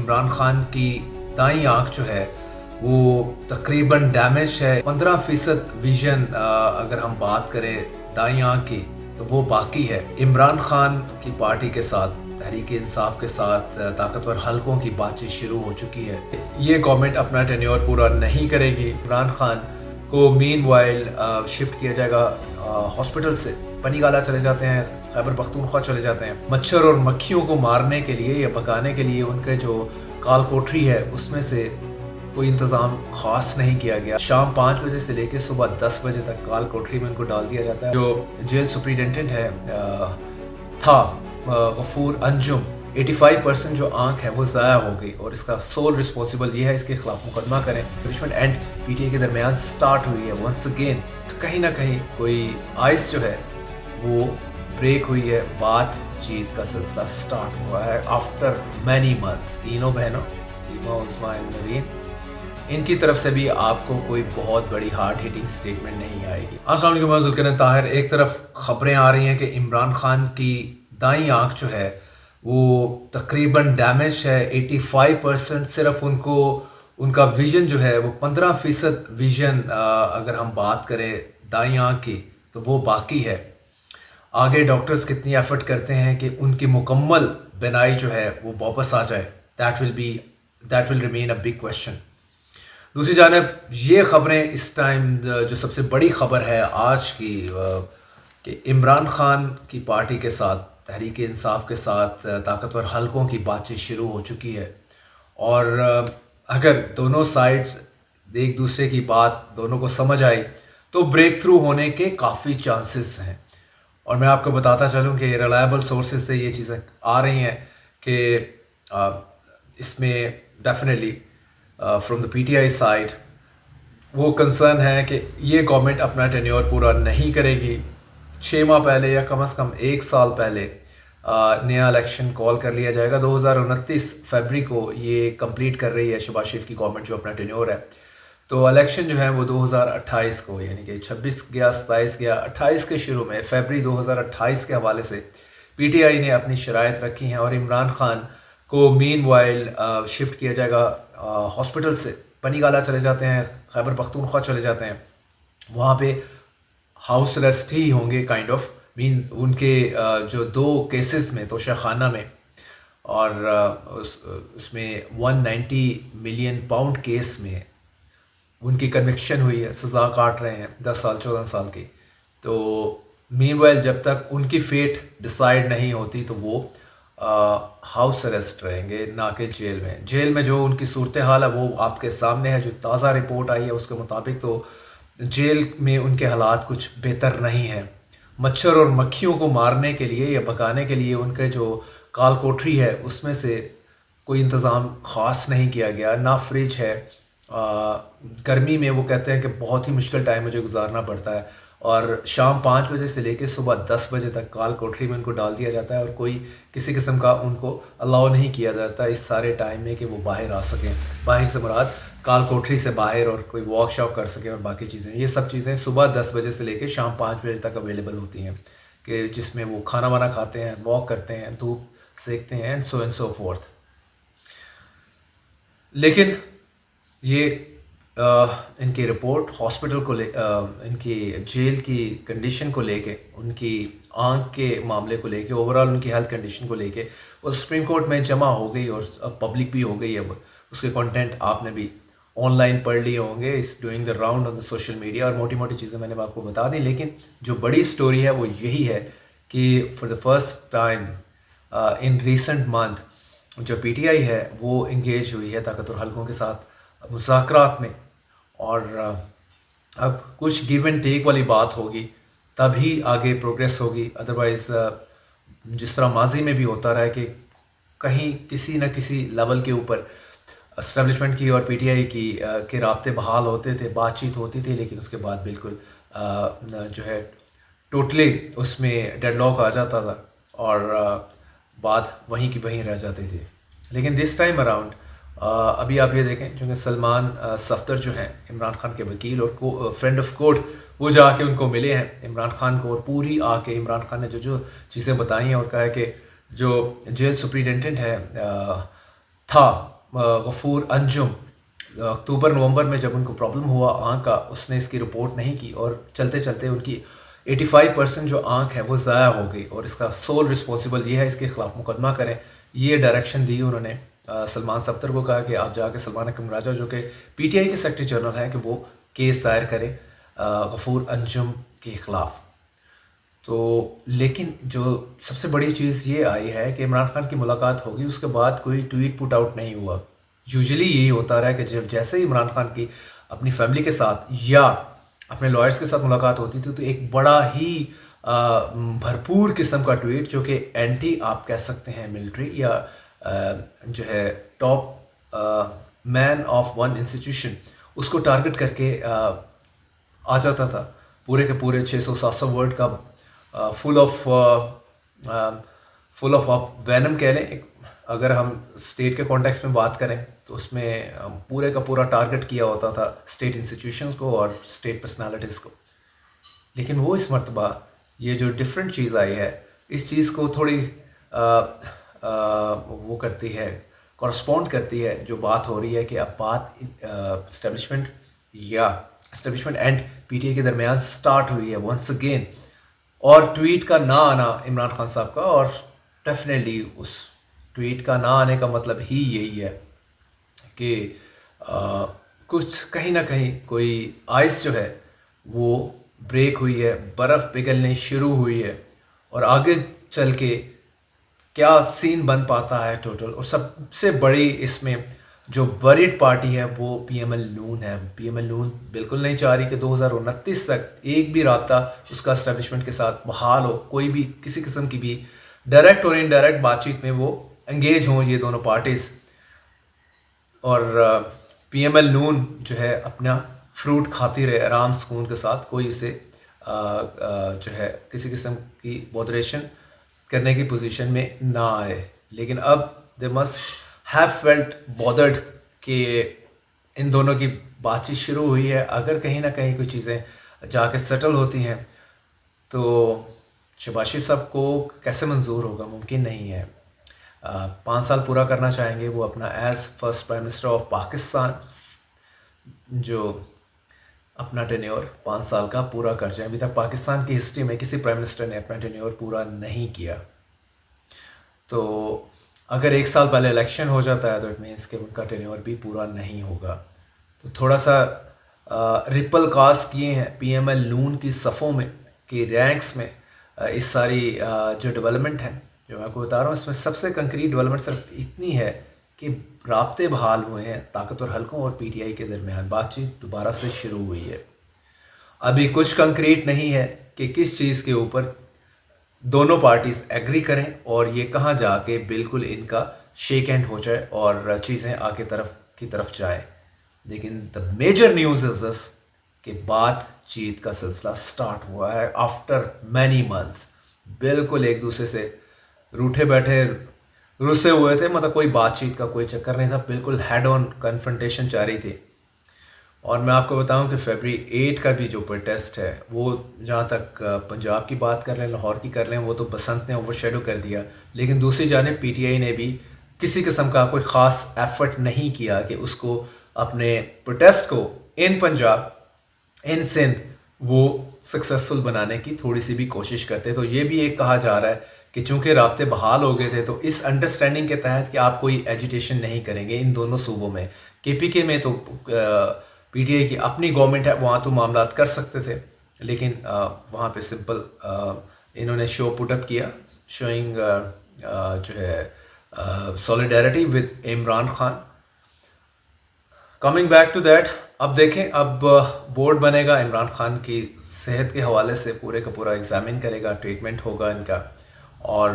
इमरान खान की दाईं आंख जो है वो तकरीबन डैमेज है। 15% विजन अगर हम बात करें दाईं आंख की तो वो बाकी है। इमरान खान की पार्टी के साथ, तहरीक इंसाफ के साथ ताकतवर हलकों की बातचीत शुरू हो चुकी है। ये गवर्नमेंट अपना टेन्योर पूरा नहीं करेगी। इमरान खान को मीनवाइल शिफ्ट किया जाएगा हॉस्पिटल से। पनीगाला चले जाते हैं, खैबर पख्तूनख्वा चले जाते हैं। मच्छर और मक्खियों को मारने के लिए या भगाने के लिए उनके जो काल कोठरी है उसमें से कोई इंतज़ाम खास नहीं किया गया। शाम 5 बजे से लेकर सुबह 10 बजे तक काल कोठरी में उनको डाल दिया जाता है। जो जेल सुप्रिटेंडेंट है था गफूर अंजुम, 85% जो आंख है वो ज़ाया हो गई और इसका सोल रिस्पॉन्सिबल ये है। इसके खिलाफ मुकदमा करें। रिचमंड एंड पीटीआई के दरमियान स्टार्ट हुई है वंस अगेन। कहीं ना कहीं कोई आइस जो है वो ब्रेक हुई है। बातचीत का सिलसिला स्टार्ट हुआ है आफ्टर मैनी मंथ्स। तीनों बहनों रीमा, उस्मा एंड नरीन, इनकी तरफ से भी आपको कोई बहुत बड़ी हार्ड हिटिंग स्टेटमेंट नहीं आएगी। अस्सलाम वालेकुम, मैं जुल्करनैन ताहिर। एक तरफ खबरें आ रही हैं कि इमरान खान की दाईं आंख जो है वो तकरीबन डैमेज है। 85% सिर्फ उनको उनका विजन जो है वो 15% विजन अगर हम बात करें दाईं आंख की तो वो बाकी है। आगे डॉक्टर्स कितनी एफर्ट करते हैं कि उनकी मुकम्मल बिनाई जो है वो वापस आ जाए, that will remain a big question. दूसरी जानब ये खबरें इस टाइम जो सबसे बड़ी खबर है आज की कि इमरान खान की पार्टी के साथ, तहरीक इंसाफ के साथ ताकतवर हलकों की बातचीत शुरू हो चुकी है। और अगर दोनों साइड्स एक दूसरे की बात दोनों को समझ आई तो ब्रेक थ्रू होने के काफ़ी चांसेस हैं। और मैं आपको बताता चलूं कि रिलायबल सोर्सेज से ये चीज़ें आ रही हैं कि इसमें definitely from the PTI side वो कंसर्न है कि ये गवर्नमेंट अपना टेन्योर पूरा नहीं करेगी। 6 माह पहले या कम से कम 1 साल पहले नया इलेक्शन कॉल कर लिया जाएगा। 2029 फरवरी को ये कंप्लीट कर रही है शहबाज शरीफ की गवर्नमेंट जो अपना टेन्योर है। तो इलेक्शन जो है वो 2028 को, यानी कि 26 गया, 27 गया, 28 के शुरू में फरवरी 2028 के हवाले से पीटीआई ने अपनी शराइत रखी हैं। और इमरान खान को मीनवाइल शिफ्ट किया जाएगा हॉस्पिटल से। पनीगाला चले जाते हैं, खैबर पख्तूनख्वा चले जाते हैं। वहाँ पे हाउस अरेस्ट ही होंगे काइंड ऑफ, मीन्स उनके जो 2 केसेस में तोशाखाना में और उसमें 190 मिलियन पाउंड केस में उनकी कन्विक्शन हुई है, सज़ा काट रहे हैं 10 साल 14 साल की। तो मीनवाइल जब तक उनकी फेट डिसाइड नहीं होती तो वो हाउस अरेस्ट रहेंगे, ना कि जेल में। जेल में जो उनकी सूरत हाल है वो आपके सामने है। जो ताज़ा रिपोर्ट आई है उसके मुताबिक तो जेल में उनके हालात कुछ बेहतर नहीं हैं। मच्छर और मक्खियों को मारने के लिए या भगाने के लिए उनके जो काल कोठरी है उसमें से कोई इंतज़ाम ख़ास नहीं किया गया। ना फ्रिज है। गर्मी में वो कहते हैं कि बहुत ही मुश्किल टाइम मुझे गुजारना पड़ता है। और शाम 5 बजे से लेकर सुबह 10 बजे तक काल कोठरी में उनको डाल दिया जाता है और कोई किसी किस्म का उनको अलाउ नहीं किया जाता इस सारे टाइम में कि वो बाहर आ सकें। बाहर से मुराद काल कोठरी से बाहर, और कोई वॉक शॉप कर सकें और बाकी चीज़ें। ये सब चीज़ें सुबह 10 बजे से लेकर शाम 5 बजे तक अवेलेबल होती हैं कि जिसमें वो खाना वाना खाते हैं, वॉक करते हैं, धूप सेकते हैं एंड सो फोर्थ। लेकिन ये इनकी रिपोर्ट हॉस्पिटल को इनकी जेल की कंडीशन को लेके, उनकी आंख के मामले को लेके, ओवरऑल उनकी हेल्थ कंडीशन को लेके वो सुप्रीम कोर्ट में जमा हो गई और अब पब्लिक भी हो गई। अब उसके कंटेंट आपने भी ऑनलाइन पढ़ लिए होंगे, इस doing the round on the social media. और मोटी मोटी चीज़ें मैंने आपको बता दी। लेकिन जो बड़ी स्टोरी है वो यही है कि for the first time in recent month जो पीटीआई है वो इंगेज हुई है ताकतवर हलकों के साथ मुज़ाकरात में। और अब कुछ गिव एंड टेक वाली बात होगी तभी आगे प्रोग्रेस होगी। अदरवाइज़ जिस तरह माजी में भी होता रहा है कि कहीं किसी न किसी लेवल के ऊपर एस्टेब्लिशमेंट की और पीटीआई की के राब्ते बहाल होते थे, बातचीत होती थी, लेकिन उसके बाद बिल्कुल जो है टोटली उसमें डेडलॉक आ जाता था और बात वहीं की वहीं रह जाती थी। लेकिन दिस टाइम अराउंड अभी आप ये देखें, चूँकि सलमान सफ्दर जो हैं इमरान खान के वकील और फ्रेंड ऑफ कोर्ट, वो जाके उनको मिले हैं इमरान खान को। और पूरी आके इमरान खान ने जो चीज़ें बताई हैं और कहा है कि जो जेल सुप्रिटेंडेंट है था गफूर अंजुम अक्टूबर नवंबर में जब उनको प्रॉब्लम हुआ आँख का, उसने इसकी रिपोर्ट नहीं की और चलते चलते उनकी 85% जो आँख है वो ज़ाया हो गई और इसका सोल रिस्पॉन्सिबल ये है, इसके खिलाफ मुकदमा करें। ये डायरेक्शन दी उन्होंने सलमान सफ्तर को, कहा कि आप जाके सलमान अकरम राजा जो कि पीटीआई के सेक्रेटरी जनरल हैं कि वो केस दायर करें गफूर अंजुम के ख़िलाफ़। तो लेकिन जो सबसे बड़ी चीज़ ये आई है कि इमरान खान की मुलाकात होगी, उसके बाद कोई ट्वीट पुट आउट नहीं हुआ। यूजुअली यही होता रहा कि जब जैसे ही इमरान खान की अपनी फैमिली के साथ या अपने लॉयर्स के साथ मुलाकात होती थी तो एक बड़ा ही भरपूर किस्म का ट्वीट, जो कि एंटी आप कह सकते हैं मिलिट्री या जो है top man of one institution, उसको टारगेट करके आ जाता था। पूरे के पूरे 600-700 वर्ड का फुल ऑफ आप वैनम कह लें, अगर हम स्टेट के कॉन्टेक्स्ट में बात करें तो उसमें पूरे का पूरा टारगेट किया होता था स्टेट इंस्टीट्यूशंस को और स्टेट पर्सनालिटीज़ को। लेकिन वो इस मरतबा ये जो डिफरेंट चीज़ आई है, इस चीज़ को थोड़ी वो करती है, कॉरस्पॉन्ड करती है जो बात हो रही है कि अब बात इस्टेब्लिशमेंट एंड पीटीआई के दरमियान स्टार्ट हुई है वंस अगेन। और ट्वीट का ना आना इमरान खान साहब का, और डेफिनेटली उस ट्वीट का ना आने का मतलब ही यही है कि कुछ कहीं ना कहीं कोई आइस जो है वो ब्रेक हुई है, बर्फ़ पिघलनी शुरू हुई है और आगे चल के क्या सीन बन पाता है टोटल। और सबसे बड़ी इसमें जो वरीड पार्टी है वो पीएमएल नून है। पीएमएल नून बिल्कुल नहीं चाह रही कि 2029 तक एक भी राब्ता उसका एस्टेब्लिशमेंट के साथ बहाल हो, कोई भी किसी किस्म की भी डायरेक्ट और इनडायरेक्ट बातचीत में वो एंगेज हों ये दोनों पार्टीज़। और पीएमएल नून जो है अपना फ्रूट खाती रहे आराम सुकून के साथ, कोई इसे जो है किसी किस्म की मॉडरेशन करने की पोजीशन में ना आए। लेकिन अब they must have felt bothered कि इन दोनों की बातचीत शुरू हुई है। अगर कहीं ना कहीं कुछ चीज़ें जाके सेटल होती हैं तो शहबाज शरीफ साहब को कैसे मंजूर होगा, मुमकिन नहीं है। 5 साल पूरा करना चाहेंगे वो अपना as first prime minister of Pakistan, जो अपना टेन्योर 5 साल का पूरा कर जाए। अभी तक पाकिस्तान की हिस्ट्री में किसी प्राइम मिनिस्टर ने अपना टेन्योर पूरा नहीं किया। तो अगर 1 साल पहले इलेक्शन हो जाता है तो इट मीन्स कि उनका टेन्योर भी पूरा नहीं होगा। तो थोड़ा सा रिपल कास्ट किए हैं पीएमएल नून की सफ़ों में कि रैंक्स में इस सारी जो डेवलपमेंट है जो मैं आपको बता रहा हूँ, इसमें सबसे कंक्रीट डेवलपमेंट सिर्फ इतनी है कि राब्ते बहाल हुए हैं ताकतवर हलकों और पीटीआई के दरमियान, बातचीत दोबारा से शुरू हुई है। अभी कुछ कंक्रीट नहीं है कि किस चीज़ के ऊपर दोनों पार्टीज़ एग्री करें और ये कहाँ जाके बिल्कुल इनका शेक हैंड हो जाए और चीज़ें आगे तरफ जाए। लेकिन the major news is this कि बातचीत का सिलसिला स्टार्ट हुआ है आफ्टर मैनी मंथ्स। बिल्कुल एक दूसरे से रूठे बैठे रुसे हुए थे, मतलब कोई बातचीत का कोई चक्कर नहीं था, बिल्कुल हेड ऑन कन्फ्रंटेशन जारी थी। और मैं आपको बताऊं कि फरवरी 8 का भी जो प्रोटेस्ट है वो, जहां तक पंजाब की बात कर लें, लाहौर की कर लें, वो तो बसंत ने ओवरशैडो कर दिया। लेकिन दूसरी जानिब पीटीआई ने भी किसी किस्म का कोई ख़ास एफर्ट नहीं किया कि उसको अपने प्रोटेस्ट को इन पंजाब इन सिंध वो सक्सेसफुल बनाने की थोड़ी सी भी कोशिश करते। तो ये भी एक कहा जा रहा है कि चूंकि राब्ते बहाल हो गए थे तो इस अंडरस्टैंडिंग के तहत कि आप कोई एजिटेशन नहीं करेंगे इन दोनों सूबों में। केपीके में तो पीटीआई की अपनी गवर्नमेंट है, वहाँ तो मामला कर सकते थे, लेकिन वहाँ पे सिंपल इन्होंने शो पुटअप किया शोइंग जो है solidarity with Imran Khan. Coming back to that, अब देखें, अब बोर्ड बनेगा इमरान खान की सेहत के हवाले से, पूरे का पूरा एग्जामिन करेगा, ट्रीटमेंट होगा इनका। और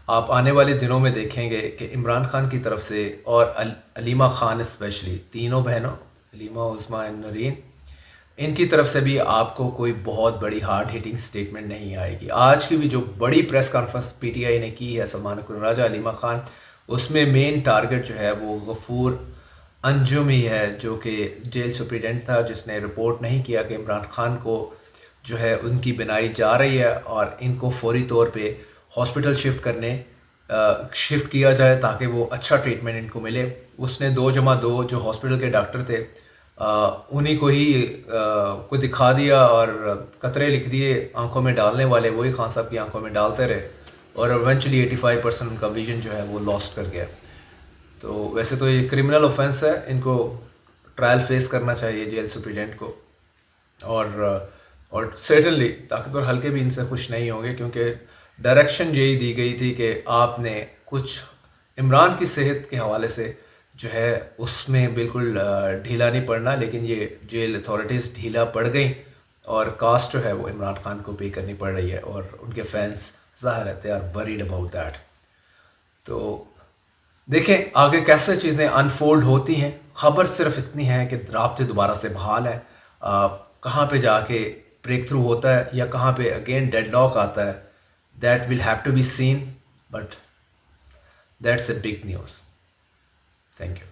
आप आने वाले दिनों में देखेंगे कि इमरान खान की तरफ से और अलीमा खान स्पेशली, तीनों बहनों अलीमा, उस्मा एंड नरीन, इनकी तरफ से भी आपको कोई बहुत बड़ी हार्ड हिटिंग स्टेटमेंट नहीं आएगी। आज की भी जो बड़ी प्रेस कॉन्फ्रेंस पीटीआई ने की है सलमान अकरम राजा, अलीमा खान, उसमें मेन टारगेट जो है वो गफूर अंजुम ही है, जो कि जेल सुप्रिटेंडेंट था, जिसने रिपोर्ट नहीं किया कि इमरान खान को जो है उनकी बिनाई जा रही है और इनको फौरी तौर पे हॉस्पिटल शिफ्ट करने शिफ्ट किया जाए ताकि वो अच्छा ट्रीटमेंट इनको मिले। उसने 2+2 जो हॉस्पिटल के डॉक्टर थे उन्हीं को ही को दिखा दिया और कतरे लिख दिए आंखों में डालने वाले, वही खान साहब की आंखों में डालते रहे और इवेंचुअली 85% उनका विजन जो है वो लॉस्ट कर गया। तो वैसे तो ये क्रिमिनल ऑफेंस है, इनको ट्रायल फेस करना चाहिए जेल सुप्रिटेंडेंट को। और सर्टनली ताकतवर हल्के भी इनसे खुश नहीं होंगे, क्योंकि डायरेक्शन यही दी गई थी कि आपने कुछ इमरान की सेहत के हवाले से जो है उसमें बिल्कुल ढीला नहीं पड़ना, लेकिन ये जेल अथॉरिटीज़ ढीला पड़ गई और कास्ट जो है वो इमरान खान को पे करनी पड़ रही है और उनके फैंस ज़ाहिर है they are worried about that. तो देखें आगे कैसे चीज़ें अनफोल्ड होती हैं। ख़बर सिर्फ इतनी है कि राब्ते दोबारा से बहाल है, कहाँ पे जाके ब्रेक थ्रू होता है या कहाँ पे अगेन डेडलॉक आता है, that will have to be seen, but that's a big news. Thank you.